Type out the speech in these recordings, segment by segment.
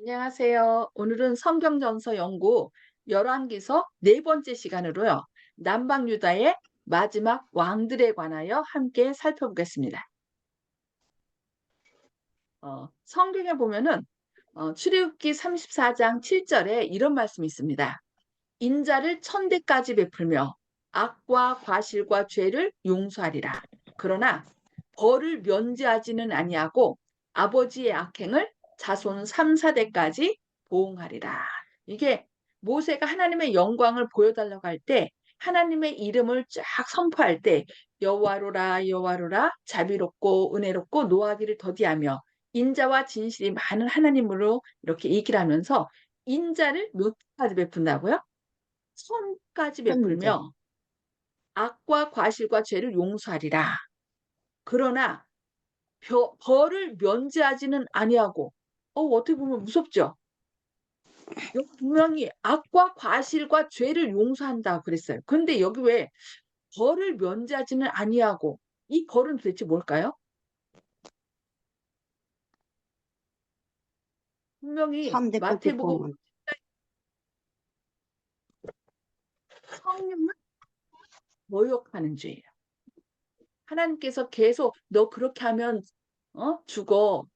안녕하세요. 오늘은 성경전서 연구 열왕기서 네 번째 시간으로요. 남방유다의 마지막 왕들에 관하여 함께 살펴보겠습니다. 성경에 보면은 출애굽기 34장 7절에 이런 말씀이 있습니다. 인자를 천대까지 베풀며 악과 과실과 죄를 용서하리라. 그러나 벌을 면제하지는 아니하고 아버지의 악행을 자손 3, 4대까지 보응하리라. 이게 모세가 하나님의 영광을 보여달라고 할 때 하나님의 이름을 쫙 선포할 때 여호와로라 여호와로라 자비롭고 은혜롭고 노하기를 더디하며 인자와 진실이 많은 하나님으로 이렇게 얘기를 하면서 인자를 몇 가지 베푼다고요? 선까지 현재. 베풀며 악과 과실과 죄를 용서하리라. 그러나 벌을 면제하지는 아니하고 어떻게 보면 무섭죠. 여기 분명히 악과 과실과 죄를 용서한다 그랬어요. 근데 여기 왜 벌을 면제하지는 아니하고 이 벌은 도대체 뭘까요? 분명히 3대까지 마태복음 보면. 성령을 모욕하는 죄예요. 하나님께서 계속 너 그렇게 하면 죽어.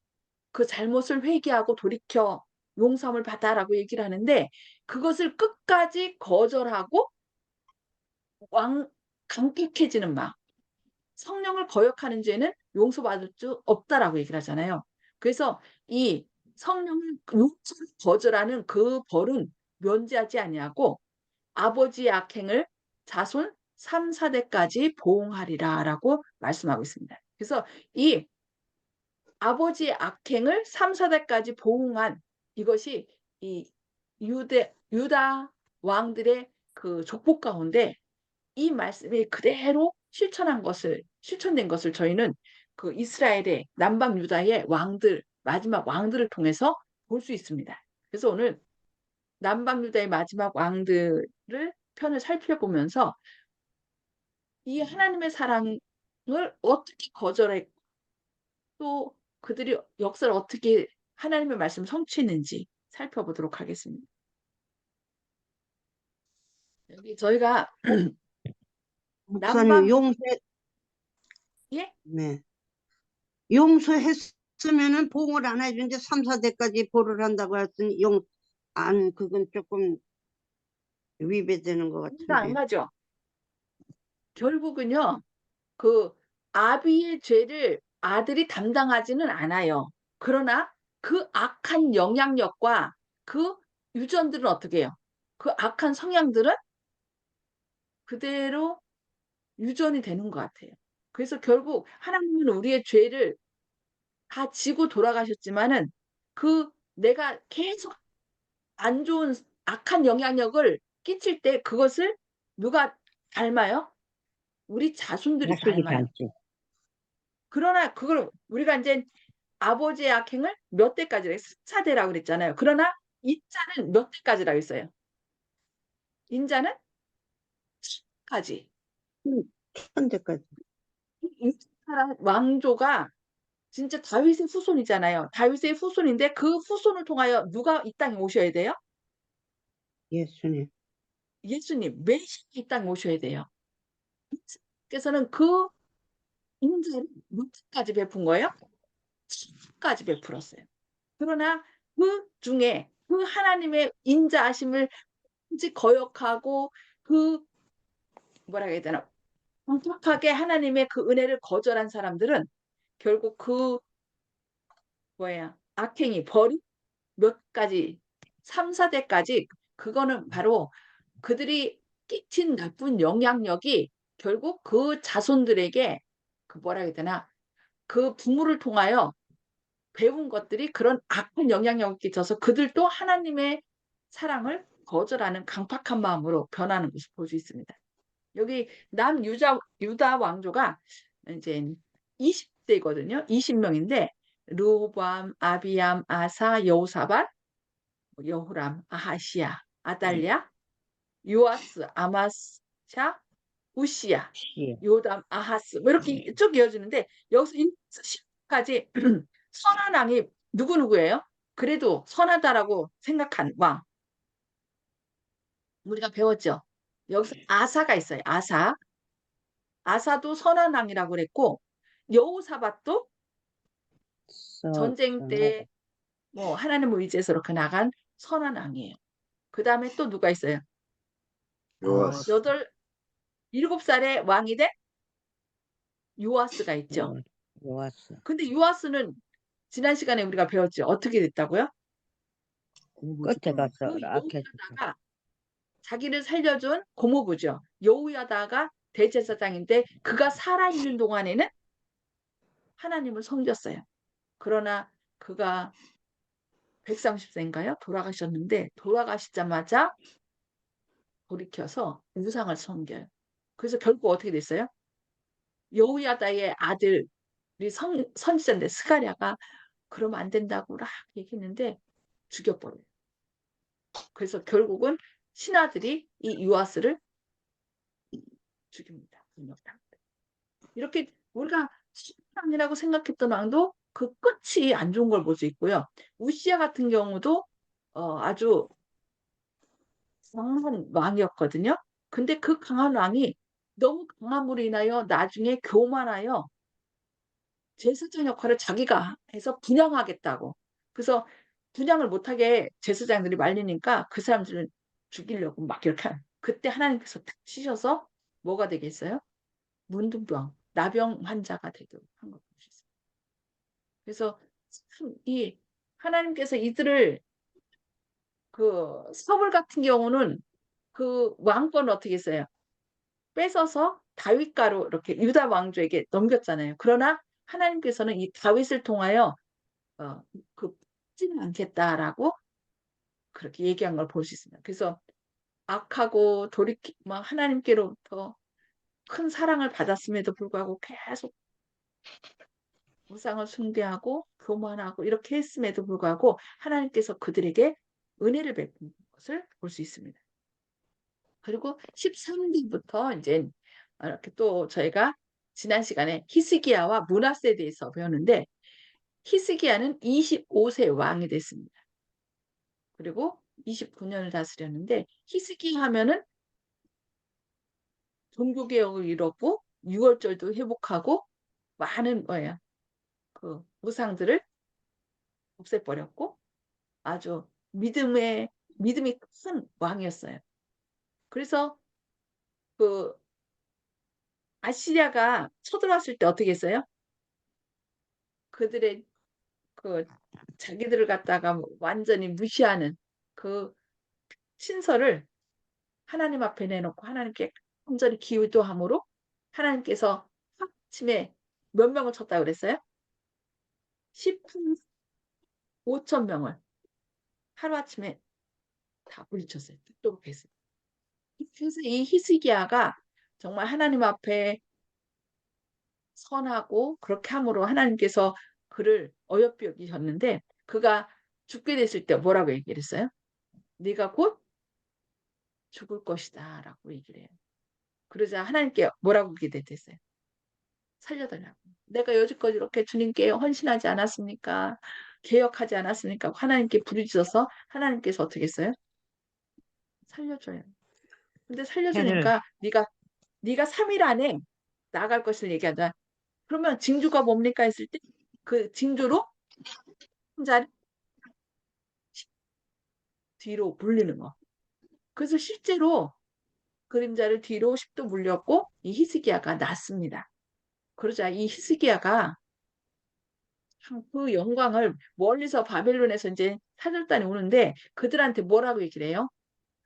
그 잘못을 회개하고 돌이켜 용서함을 받아라고 얘기를 하는데 그것을 끝까지 거절하고 왕 강팍해지는 마음. 성령을 거역하는 죄는 용서받을 수 없다라고 얘기를 하잖아요. 그래서 이 성령을 용서를 거절하는 그 벌은 면제하지 아니하고 아버지의 악행을 자손 3, 4대까지 보응하리라라고 말씀하고 있습니다. 그래서 이 아버지의 악행을 3, 4대까지 보응한 이것이 이 유다 왕들의 그 족보 가운데 이 말씀이 그대로 실천된 것을 저희는 그 이스라엘의 남방 유다의 왕들, 마지막 왕들을 통해서 볼 수 있습니다. 그래서 오늘 남방 유다의 마지막 왕들을 편을 살펴보면서 이 하나님의 사랑을 어떻게 거절했고 또 그들이 역사를 어떻게 하나님의 말씀 성취했는지 살펴보도록 하겠습니다. 여기 저희가 목사님, 남방 예? 네. 용서했으면은 봉을 안 해준데 3, 4대까지 보를 한다고 했으니 그건 조금 위배되는 것 이해가 안 같은데. 가죠? 결국은요. 그 아비의 죄를 아들이 담당하지는 않아요. 그러나 그 악한 영향력과 그 유전들은 어떻게 해요? 그 악한 성향들은 그대로 유전이 되는 것 같아요. 그래서 결국 하나님은 우리의 죄를 다 지고 돌아가셨지만은 그 내가 계속 안 좋은 악한 영향력을 끼칠 때 그것을 누가 닮아요? 우리 자손들이 자식이 닮아요. 닮지. 그러나 그걸 우리가 이제 아버지의 악행을 몇 대까지라 했어요. 4대라고 그랬잖아요. 그러나 인자는 몇 대까지라고 했어요. 인자는 까지. 음, 천대까지. 이스라엘 왕조가 진짜 다윗의 후손이잖아요. 다윗의 후손인데 그 후손을 통하여 누가 이 땅에 오셔야 돼요? 예수님. 예수님, 메시아 이 땅에 오셔야 돼요. 그래서는 그 인자를 몇 대까지 베푼 거예요? 천까지 베풀었어요. 그러나 그 중에 그 하나님의 인자하심을 거역하고 그 뭐라 해야 되나 엄격하게 하나님의 그 은혜를 거절한 사람들은 결국 그 뭐야 악행이 벌이 몇 가지 3, 4대까지 그거는 바로 그들이 끼친 나쁜 영향력이 결국 그 자손들에게 그 뭐라 해야 되나 그 부모를 통하여 배운 것들이 그런 악한 영향력을 끼쳐서 그들도 하나님의 사랑을 거절하는 강팍한 마음으로 변하는 것을 볼 수 있습니다. 여기 유다 왕조가 이제 20대거든요. 20명인데 르호보암, 아비암, 아사, 여호사밧, 여호람, 아하시야, 아달랴, 요아스, 아마샤, 우시야, 시. 요담, 아하스 뭐 이렇게 쭉 이어지는데 여기서 10까지 선한 왕이 누구누구예요? 그래도 선하다라고 생각한 왕. 우리가 배웠죠. 여기서 아사가 있어요. 아사. 아사도 선한 왕이라고 그랬고, 여호사밧도 전쟁 때 선하다. 뭐 하나님을 의지해서 이렇게 나간 선한 왕이에요. 그 다음에 또 누가 있어요? 요아스. 여덟, 7살에 왕이 된 요아스가 있죠. 요아스. 근데 요아스는 지난 시간에 우리가 배웠죠. 어떻게 됐다고요? 끝에 가서 그 악해졌다. 여호야다가 자기를 살려준 고모부죠. 여호야다가 대제사장인데 그가 살아있는 동안에는 하나님을 섬겼어요. 그러나 그가 130세인가요? 돌아가셨는데 돌아가시자마자 돌이켜서 우상을 섬겨요. 그래서 결국 어떻게 됐어요? 여호야다의 아들이 선지자인데 스가랴가 그러면 안 된다고 막 얘기했는데 죽여버려요. 그래서 결국은 신하들이 이 요아스를 죽입니다. 이렇게 우리가 신앙이라고 생각했던 왕도 그 끝이 안 좋은 걸 볼 수 있고요. 우시야 같은 경우도 아주 강한 왕이었거든요. 근데 그 강한 왕이 너무 강함으로 인하여 나중에 교만하여 제사장 역할을 자기가 해서 분양하겠다고. 그래서 분양을 못하게 제사장들이 말리니까 그 사람들을 죽이려고 막 이렇게 그때 하나님께서 탁 치셔서 뭐가 되겠어요? 문둥병, 나병 환자가 되도록 한 걸 볼 수 있어요. 그래서 참 이 하나님께서 이들을 그 서울 같은 경우는 그 왕권을 어떻게 했어요? 뺏어서 다윗가로 이렇게 유다 왕조에게 넘겼잖아요. 그러나 하나님께서는 이 다윗을 통하여 그 뽑지는 않겠다라고 그렇게 얘기한 걸 볼 수 있습니다. 그래서 악하고 막 하나님께로부터 큰 사랑을 받았음에도 불구하고 계속 우상을 숭배하고 교만하고 이렇게 했음에도 불구하고 하나님께서 그들에게 은혜를 베푼 것을 볼 수 있습니다. 그리고 13기부터 이제 이렇게 또 저희가 지난 시간에 히스기야와 므낫세에 대해서 배웠는데 히스기야는 25세 왕이 됐습니다. 그리고 29년을 다스렸는데 히스기야 하면은 종교개혁을 이뤘고 유월절도 회복하고 많은 뭐야 그 우상들을 없애버렸고 아주 믿음이 큰 왕이었어요. 그래서 그 아시리아가 쳐들어왔을 때 어떻게 했어요? 그들의 그 자기들을 갖다가 완전히 무시하는 그 신설을 하나님 앞에 내놓고 하나님께 온전히 기도함으로 하나님께서 아침에 몇 명을 쳤다 그랬어요? 10만 5천 명을 하루아침에 다 물리쳤어요. 똑똑 했어요. 그래서 이 히스기야가 정말 하나님 앞에 선하고 그렇게 함으로 하나님께서 그를 어여삐 여기셨는데 그가 죽게 됐을 때 뭐라고 얘기를 했어요? 네가 곧 죽을 것이다 라고 얘기를 해요. 그러자 하나님께 뭐라고 기대했어요? 살려달라고. 내가 여지껏 이렇게 주님께 헌신하지 않았습니까? 개혁하지 않았습니까? 하나님께 부르짖어서 하나님께서 어떻게 했어요? 살려줘요. 근데 해를 살려주니까 네가 3일 안에 나갈 것을 얘기하자. 그러면 징조가 뭡니까 했을 때 그 징조로 혼자 뒤로 물리는 거. 그래서 실제로 그림자를 뒤로 10도 물렸고 이 히스기야가 났습니다. 그러자 이 히스기야가 그 영광을 멀리서 바벨론에서 이제 사절단이 오는데 그들한테 뭐라고 얘기를 해요?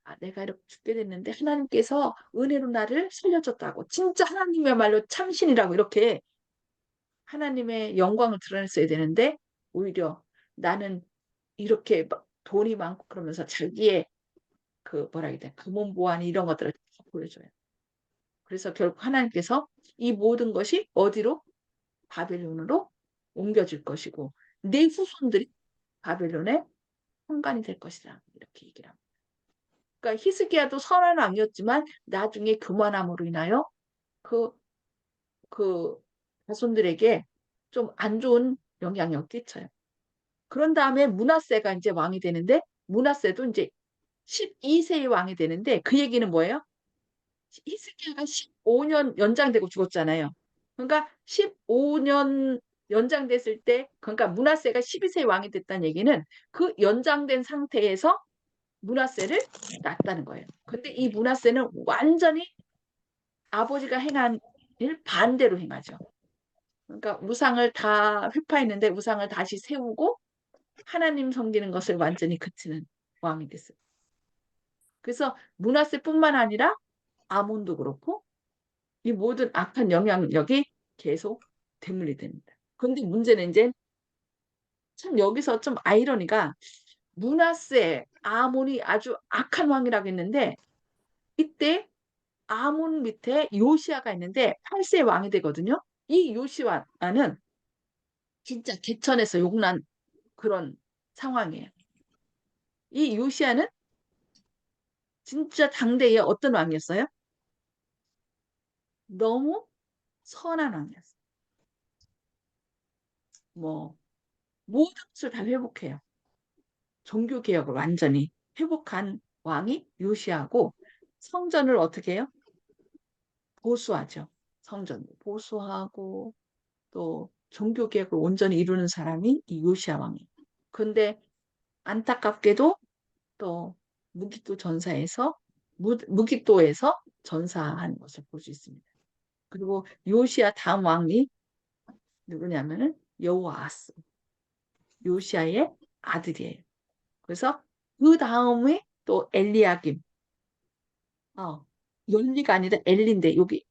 아, 내가 이렇게 죽게 됐는데 하나님께서 은혜로 나를 살려줬다고. 진짜 하나님이야말로 참신이라고 이렇게 하나님의 영광을 드러냈어야 되는데 오히려 나는 이렇게 돈이 많고 그러면서 자기의 그 뭐라 해야 돼 금은 보안 이런 것들을 다 보여줘요. 그래서 결국 하나님께서 이 모든 것이 어디로 바벨론으로 옮겨질 것이고 내 후손들이 바벨론의 환관이 될 것이다 이렇게 얘기를 합니다. 그러니까 히스기야도 선한 왕이었지만 나중에 교만함으로 인하여 그, 그 자손들에게 좀 안 좋은 영향을 끼쳐요. 그런 다음에 므낫세가 이제 왕이 되는데 므낫세도 이제 12세의 왕이 되는데 그 얘기는 뭐예요? 히스기야가 15년 연장되고 죽었잖아요. 그러니까 15년 연장됐을 때, 그러니까 므낫세가 12세의 왕이 됐다는 얘기는 그 연장된 상태에서 므낫세를 낳았다는 거예요. 근데 이 므낫세는 완전히 아버지가 행한 일 반대로 행하죠. 그러니까 우상을 다 회파했는데 우상을 다시 세우고 하나님 섬기는 것을 완전히 그치는 왕이 됐어요. 그래서 므낫세뿐만 아니라 아몬도 그렇고 이 모든 악한 영향력이 계속 되물이 됩니다. 그런데 문제는 이제 참 여기서 좀 아이러니가 므낫세, 아몬이 아주 악한 왕이라고 했는데 이때 아몬 밑에 요시아가 있는데 8세 왕이 되거든요. 이 요시아는 진짜 개천에서 욕난 그런 상황이에요. 이 요시아는 진짜 당대의 어떤 왕이었어요? 너무 선한 왕이었어요. 뭐 모든 것을 다 회복해요. 종교 개혁을 완전히 회복한 왕이 요시아고 성전을 어떻게 해요? 보수하죠. 성전 보수하고 또 종교 개혁을 온전히 이루는 사람이 이 요시아 왕이에요. 근데 안타깝게도 또 무기또 전사에서 무기또에서 전사한 것을 볼 수 있습니다. 그리고 요시아 다음 왕이 누구냐면은 여호아스, 요시아의 아들이에요. 그래서 그 다음에 또 엘리야김, 열리가 아니라 엘리인데 여기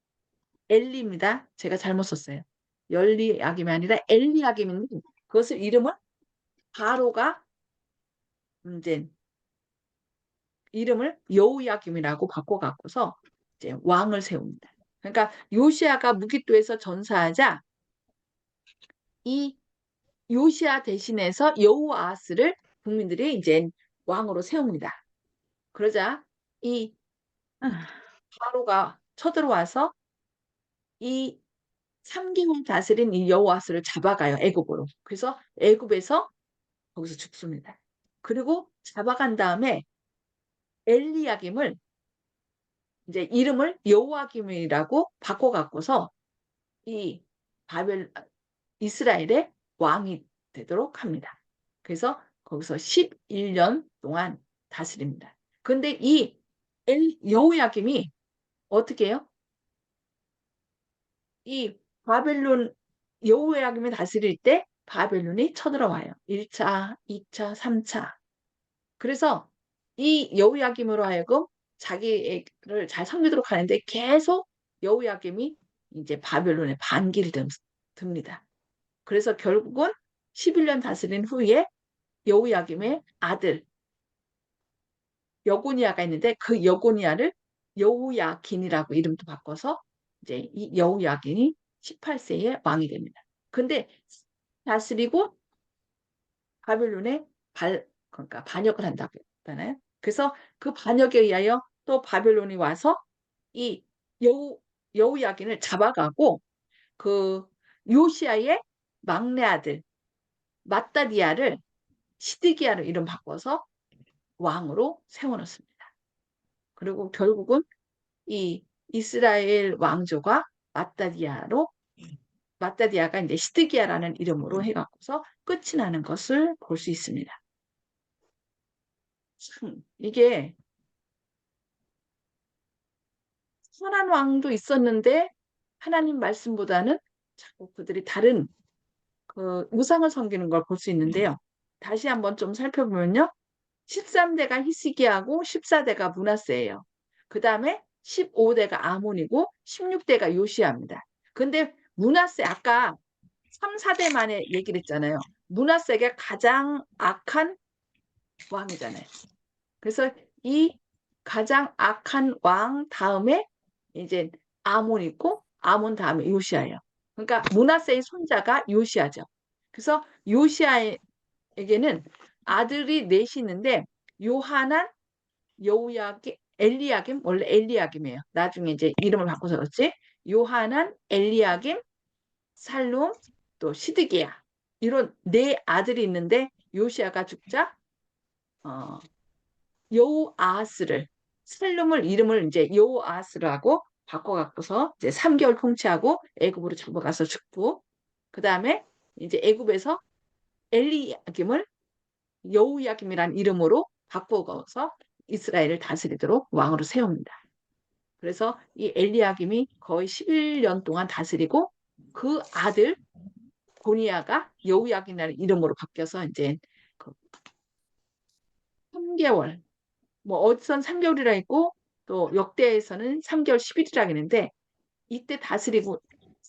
엘리입니다. 제가 잘못 썼어요. 열리야김이 아니라 엘리야김인데 그것을 이름을 바로가 이제 이름을 여호야김이라고 바꿔갖고서 이제 왕을 세웁니다. 그러니까 요시아가 무기또에서 전사하자 이 요시아 대신해서 여호아스를 국민들이 이제 왕으로 세웁니다. 그러자 이 바로가 쳐들어와서 이 3개월 다스린 이 여호아스를 잡아가요. 애굽으로. 그래서 애굽에서 거기서 죽습니다. 그리고 잡아간 다음에 엘리야김을 이제 이름을 여호야김이라고 바꿔갖고서 이 바벨 이스라엘의 왕이 되도록 합니다. 그래서 거기서 11년 동안 다스립니다. 근데 이 여호야김이 어떻게 해요? 이 바벨론 여호야김이 다스릴 때 바벨론이 쳐들어와요. 1차, 2차, 3차. 그래서 이 여호야김으로 하여금 자기를 잘 섬기도록 하는데 계속 여호야김이 이제 바벨론의 반기를 듭니다. 그래서 결국은 11년 다스린 후에 여호야김의 아들 여고니아가 있는데 그 여고니아를 여호야긴이라고 이름도 바꿔서 이제 이 여호야긴이 18세의 왕이 됩니다. 근데 다스리고 바벨론에 그러니까 반역을 한다고 했잖아요. 그래서 그 반역에 의하여 또 바벨론이 와서 이 여호야긴을 잡아가고 그 요시아의 막내 아들 마따디아를 시드기야로 이름 바꿔서 왕으로 세워놓습니다. 그리고 결국은 이 이스라엘 왕조가 마따디아가 이제 시드기야라는 이름으로 해갖고서 끝이 나는 것을 볼 수 있습니다. 참 이게 선한 왕도 있었는데 하나님 말씀보다는 자꾸 그들이 다른 그 우상을 섬기는 걸 볼 수 있는데요. 다시 한번 좀 살펴보면요. 13대가 히스기야고 14대가 므낫세예요. 그 다음에 15대가 아몬이고 16대가 요시야입니다. 근데 므낫세 아까 3, 4대 만에 얘기를 했잖아요. 므낫세가 가장 악한 왕이잖아요. 그래서 이 가장 악한 왕 다음에 이제 아몬 있고 아몬 다음에 요시야예요. 그러니까 므낫세의 손자가 요시야죠. 그래서 요시야에게는 아들이 넷이 있는데 요하난, 여우야김, 엘리야김 원래 엘리야김이에요. 나중에 이제 이름을 바꿔서 그렇지. 요하난, 엘리야김, 살룸, 또 시드기야 이런 네 아들이 있는데 요시야가 죽자 여호아하스를 살룸을 이름을 이제 여호아하스라고 바꿔갖고서 이제 3개월 통치하고 애굽으로 잡아가서 죽고 그 다음에 이제 애굽에서 엘리야김을 여호야김이라는 이름으로 바꾸어서 이스라엘을 다스리도록 왕으로 세웁니다. 그래서 이 엘리야김이 거의 11년 동안 다스리고 그 아들 고니야가 여호야김이라는 이름으로 바뀌어서 이제 그 3개월 뭐 어디선 3개월이라 했고 또 역대에서는 3개월 10일이라 했는데 이때 다스리고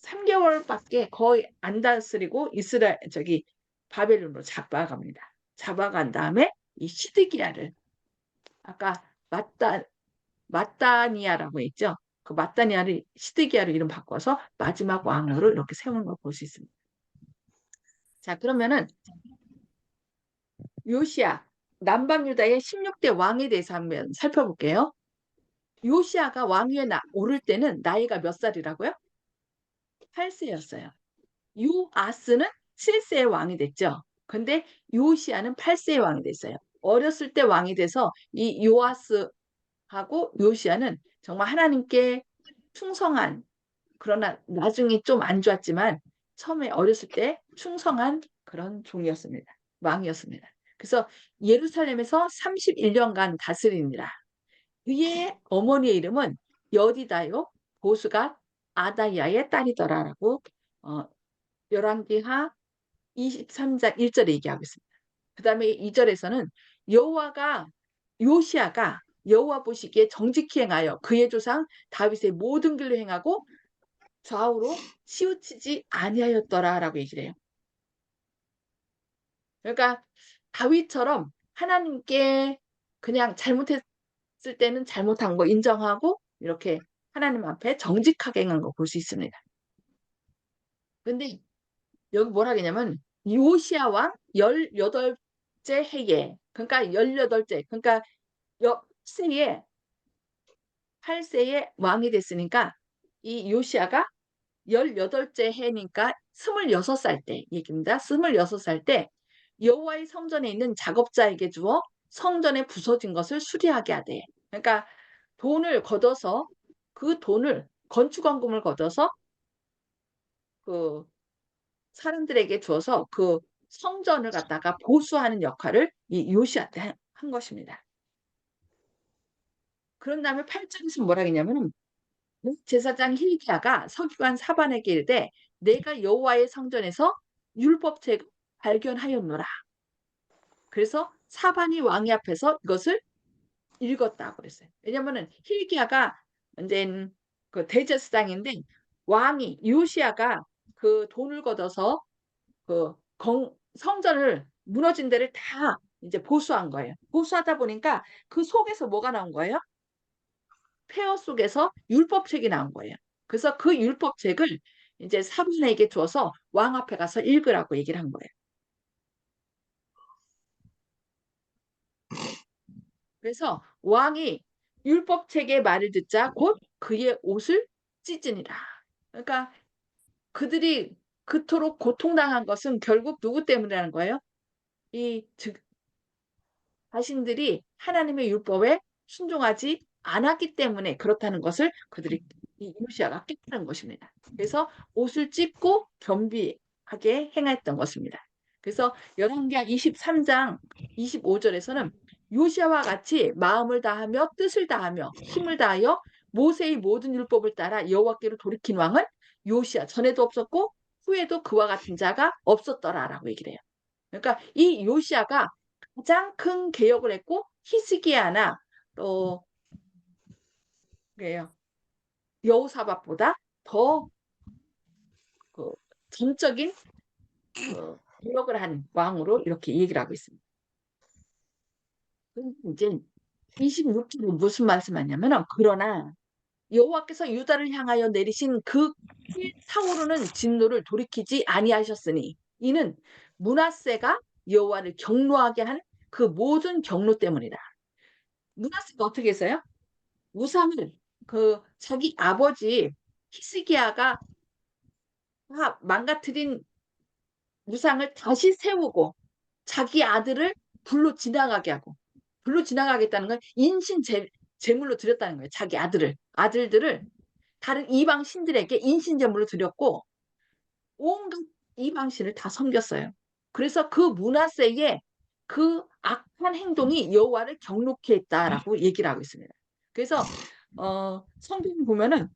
3개월밖에 거의 안 다스리고 이스라엘 저기 바벨론으로 잡아갑니다. 잡아간 다음에 이 시드기야를 아까 마따니아라고 했죠. 그 마따니아를 시드기야로 이름 바꿔서 마지막 왕으로 이렇게 세우는 걸 볼 수 있습니다. 자, 그러면은 요시야 남방 유다의 16대 왕에 대해서 한번 살펴볼게요. 요시야가 왕위에 오를 때는 나이가 몇 살이라고요? 8세였어요. 요아스는 7세의 왕이 됐죠. 근데 요시야는 8세의 왕이 됐어요. 어렸을 때 왕이 돼서 이 요아스하고 요시야는 정말 하나님께 충성한 그러나 나중에 좀 안 좋았지만 처음에 어렸을 때 충성한 그런 종이었습니다. 왕이었습니다. 그래서 예루살렘에서 31년간 다스리니라. 그의 어머니의 이름은 여디다요 보수가 아다야의 딸이더라라고 열왕기하 23장 1절에 얘기하고 있습니다. 그 다음에 2절에서는 여호와가 요시야가 여호와 보시기에 정직히 행하여 그의 조상 다윗의 모든 길로 행하고 좌우로 치우치지 아니하였더라라고 얘기를 해요. 그러니까 다윗처럼 하나님께 그냥 잘못했을 때는 잘못한 거 인정하고 이렇게 하나님 앞에 정직하게 행한 거 볼 수 있습니다. 근데 여기 뭐라 하냐면 요시야 왕 18째 해에 그러니까 18째 그러니까 8세에 왕이 됐으니까 이 요시야가 18째 해니까 26살 때 얘기입니다. 26살 때 여호와의 성전에 있는 작업자에게 주어 성전에 부서진 것을 수리하게 하되 그러니까 돈을 걷어서 그 돈을 건축원금을 걷어서 그 사람들에게 줘서 그 성전을 갖다가 보수하는 역할을 이 요시한테 한 것입니다. 그런 다음에 8절에서 뭐라 했냐면 제사장 힐기야가 서기관 사반에게 이르되 내가 여호와의 성전에서 율법책을 발견하였노라. 그래서 사반이 왕의 앞에서 이것을 읽었다고 그랬어요. 왜냐면은 힐기야가 이제 그 대제사장인데 왕이 요시야가 그 돈을 걷어서 그 성전을 무너진 데를 다 이제 보수한 거예요. 보수하다 보니까 그 속에서 뭐가 나온 거예요? 폐허 속에서 율법책이 나온 거예요. 그래서 그 율법책을 이제 사분에게 줘서 왕 앞에 가서 읽으라고 얘기를 한 거예요. 그래서 왕이 율법책의 말을 듣자 곧 그의 옷을 찢으니라. 그러니까 그들이 그토록 고통당한 것은 결국 누구 때문이라는 거예요? 이 자신들이 하나님의 율법에 순종하지 않았기 때문에 그렇다는 것을 그들이 이 요시아가 깨달은 것입니다. 그래서 옷을 찢고 겸비하게 행했던 것입니다. 그래서 열왕기하 23장 25절에서는 요시아와 같이 마음을 다하며 뜻을 다하며 힘을 다하여 모세의 모든 율법을 따라 여호와께로 돌이킨 왕은 요시아 전에도 없었고 후에도 그와 같은 자가 없었더라라고 얘기를 해요. 그러니까 이 요시아가 가장 큰 개혁을 했고 히스기야나 또 그래요. 여호사밧보다 더 그 전적인 그 개혁을 한 왕으로 이렇게 얘기를 하고 있습니다. 이제 26절에 무슨 말씀하냐면 그러나 여호와께서 유다를 향하여 내리신 그 타오르는 진노를 돌이키지 아니하셨으니 이는 므낫세가 여호와를 경노하게 한 그 모든 경노 때문이다. 므낫세가 어떻게 했어요? 우상을 그 자기 아버지 히스기야가 망가뜨린 우상을 다시 세우고 자기 아들을 불로 지나가게 하고, 불로 지나가겠다는 건 제물로 드렸다는 거예요. 자기 아들들을 다른 이방 신들에게 인신 제물로 드렸고 온갖 이방 신을 다 섬겼어요. 그래서 그 므낫세의 그 악한 행동이 여호와를 경록케 했다라고 얘기를 하고 있습니다. 그래서 성경 보면은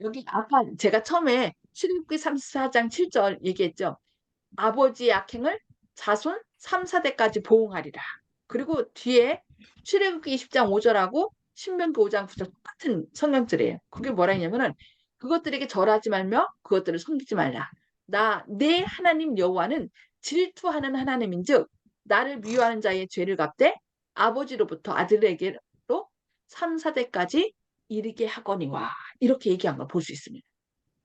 여기 아까 제가 처음에 출애굽기 34장 7절 얘기했죠. 아버지의 악행을 자손 3, 4대까지 보응하리라. 그리고 뒤에 출애굽기 20장 5절하고 신명기 5장 9절 똑같은 성경들이에요. 그게 뭐라 했냐면은 그것들에게 절하지 말며 그것들을 섬기지 말라. 내 하나님 여호와는 질투하는 하나님인즉 나를 미워하는 자의 죄를 갚되 아버지로부터 아들에게로 3, 4대까지 이르게 하거니와 이렇게 얘기한 걸 볼 수 있습니다.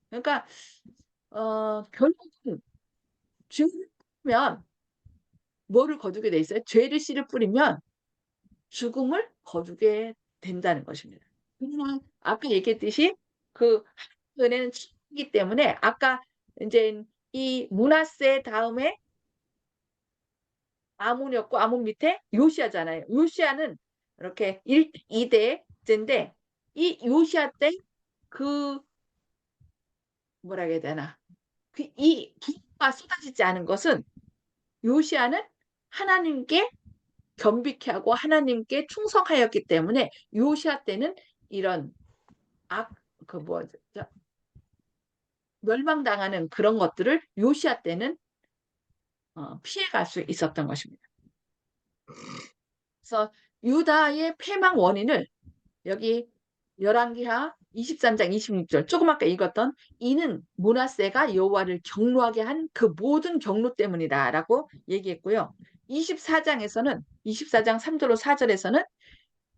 그러니까 결국은 죄를 뿌리면 뭐를 거두게 돼 있어요? 죄를 씨를 뿌리면 죽음을 거두게 된다는 것입니다. 그러나 아까 얘기했듯이 그 은혜는 이기 때문에 아까 이제 이 므낫세 다음에 아몬이었고 아몬 밑에 요시아잖아요. 요시아는 이렇게 2대째인데 이 요시아 때 그 뭐라 해야 되나 이 기가 쏟아지지 않은 것은 요시아는 하나님께 겸비케 하고 하나님께 충성하였기 때문에 요시아 때는 이런 뭐죠? 멸망당하는 그런 것들을 요시아 때는 피해갈 수 있었던 것입니다. 그래서 유다의 패망 원인을 여기 열왕기하 23장 26절 조금 아까 읽었던 이는 므낫세가 여호와를 경노하게 한 그 모든 경로 때문이다라고 얘기했고요. 24장 3절로 4절에서는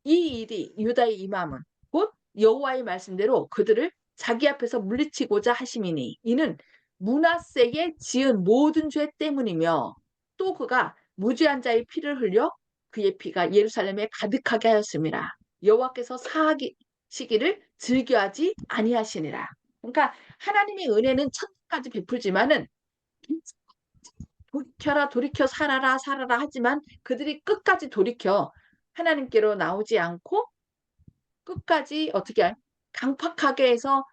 이 일이 유다의 임함은 곧 여호와의 말씀대로 그들을 자기 앞에서 물리치고자 하심이니 이는 므낫세의 지은 모든 죄 때문이며 또 그가 무죄한 자의 피를 흘려 그의 피가 예루살렘에 가득하게 하였습니다. 여호와께서 사하시기를 즐겨하지 아니하시니라. 그러니까 하나님의 은혜는 천국까지 베풀지만은 돌이켜라 돌이켜 살아라 하지만 그들이 끝까지 돌이켜 하나님께로 나오지 않고 끝까지 어떻게 강팍하게 해서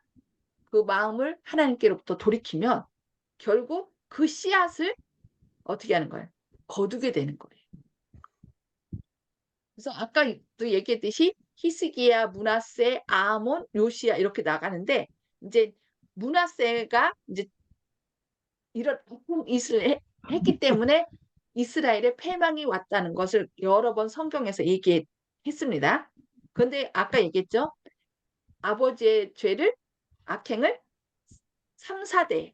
그 마음을 하나님께로부터 돌이키면 결국 그 씨앗을 어떻게 하는 거예요? 거두게 되는 거예요. 그래서 아까도 얘기했듯이 히스기야, 므낫세, 아몬, 요시야 이렇게 나가는데 이제 므낫세가 이제 이런 짓을 했기 때문에 이스라엘의 패망이 왔다는 것을 여러 번 성경에서 얘기했습니다. 그런데 아까 얘기했죠. 아버지의 악행을 3, 4대.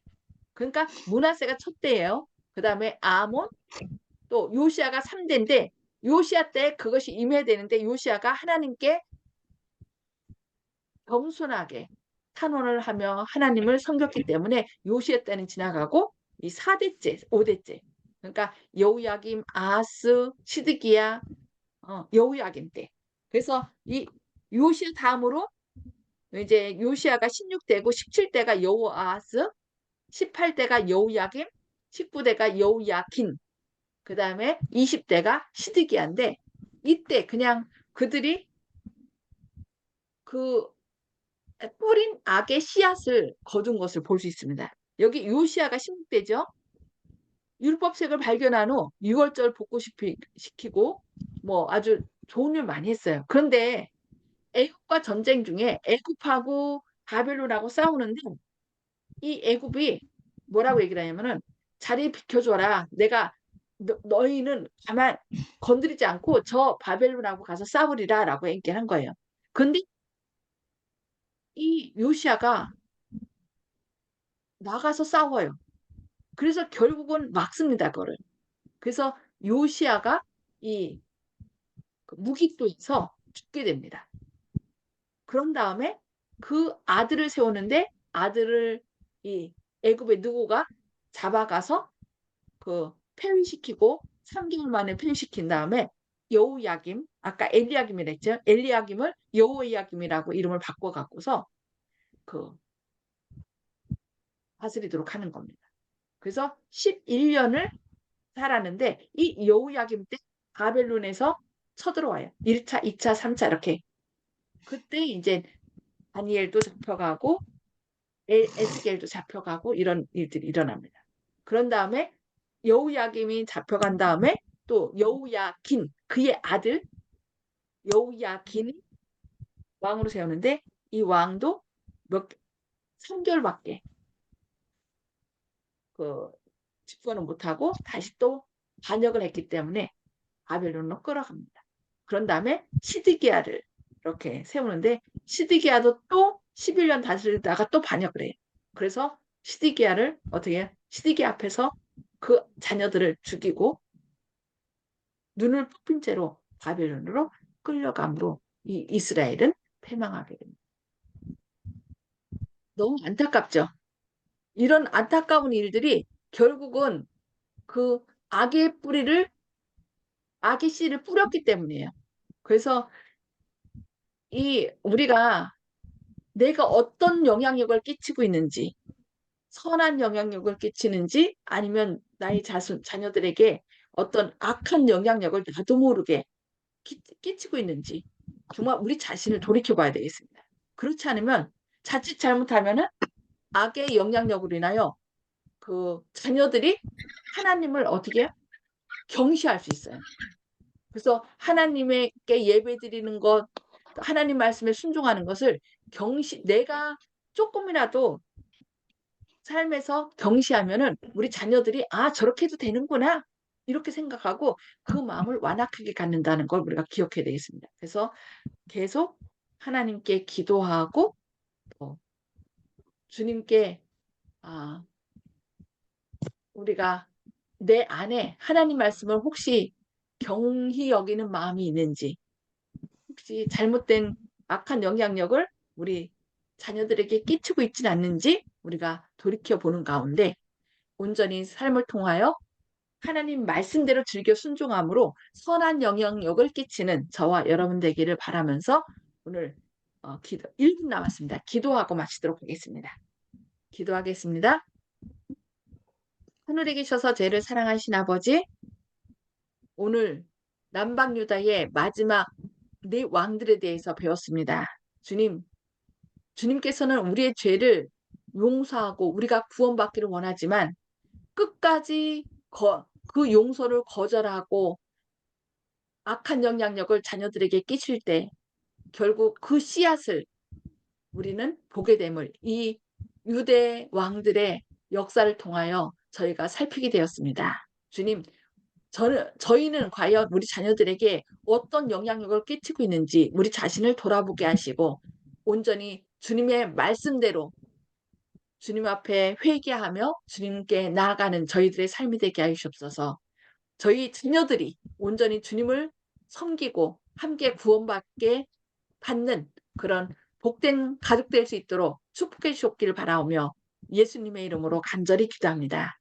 그러니까 므낫세가 첫 대예요. 그 다음에 아몬, 또 요시아가 3대인데 요시아 때 그것이 임해야 되는데 요시아가 하나님께 겸손하게 탄원을 하며 하나님을 섬겼기 때문에 요시아 때는 지나가고 이 4대째, 5대째. 그러니까 여호야김, 아하스, 시드기야, 여호야김 때. 그래서 이 요시아 다음으로 이제 요시아가 16대고 17대가 여호아하스, 18대가 여호야김, 19대가 여호야킨, 그 다음에 20대가 시드기야인데 이때 그냥 그들이 그 뿌린 악의 씨앗을 거둔 것을 볼 수 있습니다. 여기 요시아가 16대죠. 율법책을 발견한 후 6월절 복구시키고 뭐 아주 좋은 일 많이 했어요. 그런데 애굽과 전쟁 중에 애굽하고 바벨론하고 싸우는데 이 애굽이 뭐라고 얘기를 하냐면은 자리 비켜줘라. 내가 너희는 가만 건드리지 않고 저 바벨론하고 가서 싸우리라 라고 얘기를 한 거예요. 근데 이 요시아가 나가서 싸워요. 그래서 결국은 막습니다, 그거를. 그래서 요시아가 이 무기토에서 죽게 됩니다. 그런 다음에 그 아들을 세우는데 아들을 이 애굽의 누구가 잡아가서 그 폐위시키고 3개월 만에 폐위시킨 다음에 여호야김, 아까 엘리야김이라 했죠. 엘리야김을 여호야김이라고 이름을 바꿔갖고서 그 다스리도록 하는 겁니다. 그래서 11년을 살았는데 이 여호야김 때 바벨론에서 쳐들어와요. 1차, 2차, 3차 이렇게. 그때 이제 다니엘도 잡혀가고 에스겔도 잡혀가고 이런 일들이 일어납니다. 그런 다음에 여우야김이 잡혀간 다음에 또 여우야긴 그의 아들 여우야긴이 왕으로 세우는데 이 왕도 3개월밖에 그 집권을 못하고 다시 또 반역을 했기 때문에 바벨론으로 끌어갑니다. 그런 다음에 시드기야를 이렇게 세우는데 시드기야도 또 11년 다스리다가 또 반역을 해요. 그래서 시드기야를 어떻게 해요? 시드기야 앞에서 그 자녀들을 죽이고 눈을 뽑힌 채로 바벨론으로 끌려감으로 이 이스라엘은 패망하게 됩니다. 너무 안타깝죠. 이런 안타까운 일들이 결국은 그 악의 씨를 뿌렸기 때문이에요. 그래서 우리가 내가 어떤 영향력을 끼치고 있는지, 선한 영향력을 끼치는지, 아니면 나의 자녀들에게 어떤 악한 영향력을 나도 모르게 끼치고 있는지, 정말 우리 자신을 돌이켜 봐야 되겠습니다. 그렇지 않으면 자칫 잘못하면은 악의 영향력으로 인하여 그 자녀들이 하나님을 어떻게 경시할 수 있어요. 그래서 하나님에게 예배드리는 것, 하나님 말씀에 순종하는 것을 내가 조금이라도 삶에서 경시하면은 우리 자녀들이 저렇게 해도 되는구나 이렇게 생각하고 그 마음을 완악하게 갖는다는 걸 우리가 기억해야 되겠습니다. 그래서 계속 하나님께 기도하고 주님께 우리가 내 안에 하나님 말씀을 혹시 경히 여기는 마음이 있는지, 혹시 잘못된 악한 영향력을 우리 자녀들에게 끼치고 있지는 않는지 우리가 돌이켜보는 가운데 온전히 삶을 통하여 하나님 말씀대로 즐겨 순종함으로 선한 영향력을 끼치는 저와 여러분 되기를 바라면서 오늘 1분 남았습니다. 기도하고 마치도록 하겠습니다. 기도하겠습니다. 하늘에 계셔서 죄를 사랑하신 아버지, 오늘 남방유다의 마지막 네 왕들에 대해서 배웠습니다. 주님께서는 우리의 죄를 용서하고 우리가 구원받기를 원하지만 끝까지 그 용서를 거절하고 악한 영향력을 자녀들에게 끼칠 때 결국 그 씨앗을 우리는 보게 됨을 이 유대 왕들의 역사를 통하여 저희가 살피게 되었습니다. 주님, 저희는 과연 우리 자녀들에게 어떤 영향력을 끼치고 있는지 우리 자신을 돌아보게 하시고 온전히 주님의 말씀대로 주님 앞에 회개하며 주님께 나아가는 저희들의 삶이 되게 하시옵소서. 저희 자녀들이 온전히 주님을 섬기고 함께 구원받게 받는 그런 복된 가족 될 수 있도록 축복해 주옵기를 바라오며 예수님의 이름으로 간절히 기도합니다.